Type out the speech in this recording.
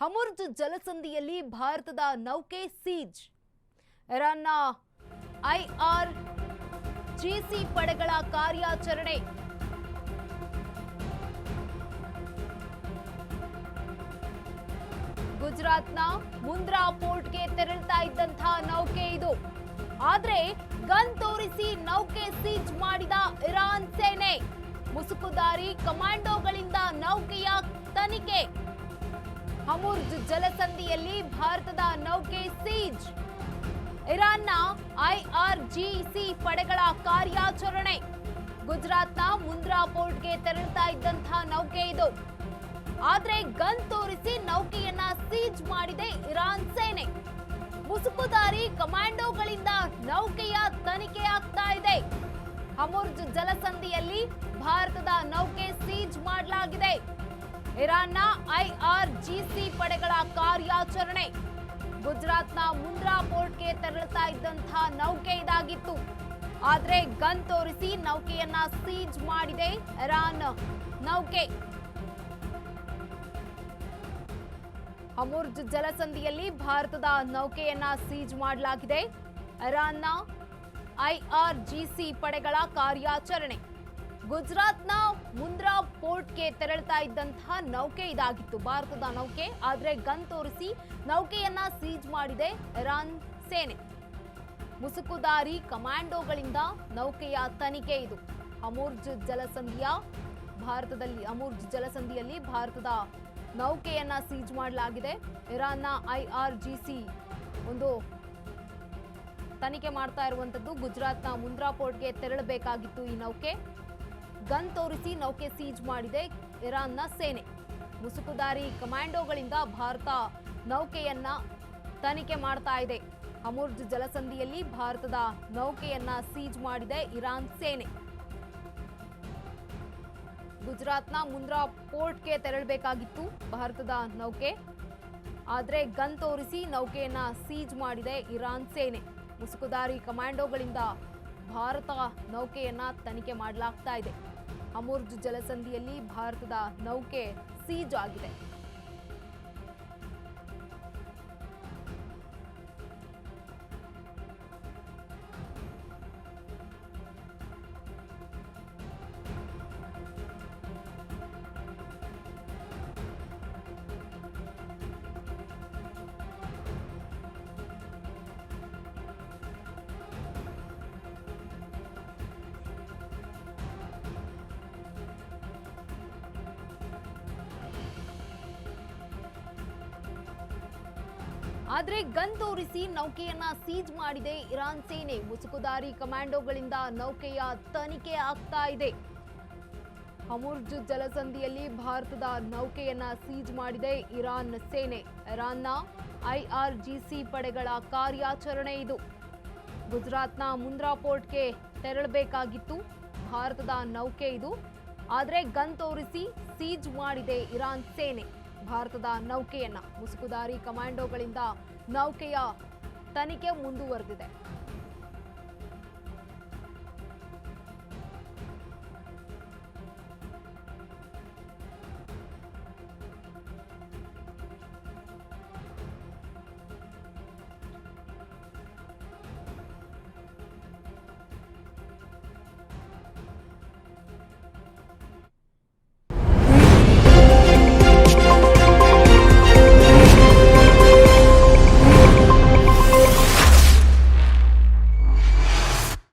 ಹಮುರ್ಜ್ ಜಲಸಂಧಿಯಲ್ಲಿ ಭಾರತದ ನೌಕೆ ಸೀಜ್. ಇರಾನ್ನ ಐಆರ್ಜಿಸಿ ಪಡೆಗಳ ಕಾರ್ಯಾಚರಣೆ. ಗುಜರಾತ್ನ ಮುಂದ್ರಾ ಪೋರ್ಟ್ಗೆ ತೆರಳುತ್ತಾ ಇದ್ದಂತಹ ನೌಕೆ ಇದು. ಆದ್ರೆ ಗನ್ ತೋರಿಸಿ ನೌಕೆ ಸೀಜ್ ಮಾಡಿದ ಇರಾನ್ ಸೇನೆ. ಮುಸುಕುದಾರಿ ಕಮಾಂಡೋಗಳಿಂದ ನೌಕೆಯ ತನಿಖೆ. ಹಮುರ್ಜ್ ಜಲಸಂಧಿಯಲ್ಲಿ ಭಾರತದ ನೌಕೆ ಸೀಜ್. ಇರಾನ್ನ ಐಆರ್ಜಿಸಿ ಪಡೆಗಳ ಕಾರ್ಯಾಚರಣೆ. ಗುಜರಾತ್ನ ಮುಂದ್ರಾ ಪೋರ್ಟ್ಗೆ ತೆರಳುತ್ತಾ ಇದ್ದಂತಹ ನೌಕೆ ಇದು. ಆದ್ರೆ ಗನ್ ತೋರಿಸಿ ನೌಕೆಯನ್ನ ಸೀಜ್ ಮಾಡಿದೆ ಇರಾನ್ ಸೇನೆ. ಮುಸುಕುದಾರಿ ಕಮಾಂಡೋಗಳಿಂದ ನೌಕೆಯ ತನಿಖೆ ಆಗ್ತಾ ಇದೆ. ಹಮುರ್ಜ್ ಜಲಸಂಧಿಯಲ್ಲಿ ಭಾರತದ ನೌಕೆ ಸೀಜ್ ಮಾಡಲಾಗಿದೆ. ಇರಾನ್ನ ಐಆರ್ಜಿಸಿ ಪಡೆಗಳ ಕಾರ್ಯಾಚರಣೆ. ಗುಜರಾತ್ನ ಮುಂದ್ರಾ ಪೋರ್ಟ್ಗೆ ತೆರಳುತ್ತಾ ಇದ್ದಂತಹ ನೌಕೆ ಇದಾಗಿತ್ತು. ಆದ್ರೆ ಗನ್ ತೋರಿಸಿ ನೌಕೆಯನ್ನ ಸೀಜ್ ಮಾಡಿದೆ ಇರಾನ್ ನೌಕೆ. ಹಮುರ್ಜ್ ಜಲಸಂಧಿಯಲ್ಲಿ ಭಾರತದ ನೌಕೆಯನ್ನ ಸೀಜ್ ಮಾಡಲಾಗಿದೆ. ಇರಾನ್ನ ಐಆರ್ಜಿಸಿ ಪಡೆಗಳ ಕಾರ್ಯಾಚರಣೆ. ಗುಜರಾತ್ನ ಮುಂದ್ರಾ ಪೋರ್ಟ್ಗೆ ತೆರಳುತ್ತಾ ಇದ್ದಂತಹ ನೌಕೆ ಇದಾಗಿತ್ತು, ಭಾರತದ ನೌಕೆ. ಆದ್ರೆ ಗನ್ ತೋರಿಸಿ ನೌಕೆಯನ್ನ ಸೀಜ್ ಮಾಡಿದೆ ಇರಾನ್ ಸೇನೆ. ಮುಸುಕುದಾರಿ ಕಮಾಂಡೋಗಳಿಂದ ನೌಕೆಯ ತನಿಖೆ ಇದು. ಹಮುರ್ಜ್ ಜಲಸಂಧಿಯಲ್ಲಿ ಭಾರತದ ನೌಕೆಯನ್ನ ಸೀಜ್ ಮಾಡಲಾಗಿದೆ. ಇರಾನ್ನ ಐಆರ್ಜಿಸಿ ಒಂದು ತನಿಖೆ ಮಾಡ್ತಾ ಇರುವಂತದ್ದು. ಗುಜರಾತ್ನ ಮುಂದ್ರಾ ಪೋರ್ಟ್ಗೆ ತೆರಳಬೇಕಾಗಿತ್ತು ಈ ನೌಕೆ. ಗನ್ ತೋರಿಸಿ ನೌಕೆ ಸೀಜ್ ಮಾಡಿದೆ ಇರಾನ್ನ ಸೇನೆ. ಮುಸುಕುದಾರಿ ಕಮಾಂಡೋಗಳಿಂದ ಭಾರತ ನೌಕೆಯನ್ನ ತನಿಖೆ ಮಾಡ್ತಾ ಇದೆ. ಹಮುರ್ಜ್ ಜಲಸಂಧಿಯಲ್ಲಿ ಭಾರತದ ನೌಕೆಯನ್ನ ಸೀಜ್ ಮಾಡಿದೆ ಇರಾನ್ ಸೇನೆ. ಗುಜರಾತ್ನ ಮುಂದ್ರಾ ಪೋರ್ಟ್ಗೆ ತೆರಳಬೇಕಾಗಿತ್ತು ಭಾರತದ ನೌಕೆ. ಆದ್ರೆ ಗನ್ ತೋರಿಸಿ ನೌಕೆಯನ್ನ ಸೀಜ್ ಮಾಡಿದೆ ಇರಾನ್ ಸೇನೆ. ಮುಸುಕುದಾರಿ ಕಮಾಂಡೋಗಳಿಂದ ಭಾರತ ನೌಕೆಯನ್ನ ತನಿಖೆ ಮಾಡಲಾಗ್ತಾ ಇದೆ. ಹಮುರ್ಜ್ ಜಲಸಂಧಿಯಲ್ಲಿ ಭಾರತದ ನೌಕೆ ಸೀಜ್ ಆಗಿದೆ. ಆದ್ರೆ ಗನ್ ತೋರಿಸಿ ನೌಕೆಯನ್ನ ಸೀಜ್ ಮಾಡಿದೆ ಇರಾನ್ ಸೇನೆ. ಮುಸುಕುದಾರಿ ಕಮಾಂಡೋಗಳಿಂದ ನೌಕೆಯ ತನಿಖೆ ಆಗ್ತಾ ಇದೆ. ಹಮುರ್ಜ್ ಜಲಸಂಧಿಯಲ್ಲಿ ಭಾರತದ ನೌಕೆಯನ್ನ ಸೀಜ್ ಮಾಡಿದೆ ಇರಾನ್ ಸೇನೆ. ಇರಾನ್ನ ಐಆರ್ಜಿಸಿ ಪಡೆಗಳ ಕಾರ್ಯಾಚರಣೆ ಇದು. ಗುಜರಾತ್ನ ಮುಂದ್ರಾ ಪೋರ್ಟ್ಗೆ ತೆರಳಬೇಕಾಗಿತ್ತು ಭಾರತದ ನೌಕೆ ಇದು. ಆದ್ರೆ ಗನ್ ತೋರಿಸಿ ಸೀಜ್ ಮಾಡಿದೆ ಇರಾನ್ ಸೇನೆ ಭಾರತದ ನೌಕೆಯನ್ನ. ಮುಸುಕುದಾರಿ ಕಮಾಂಡೋಗಳಿಂದ ನೌಕೆಯ ತನಿಖೆ ಮುಂದುವರೆದಿದೆ.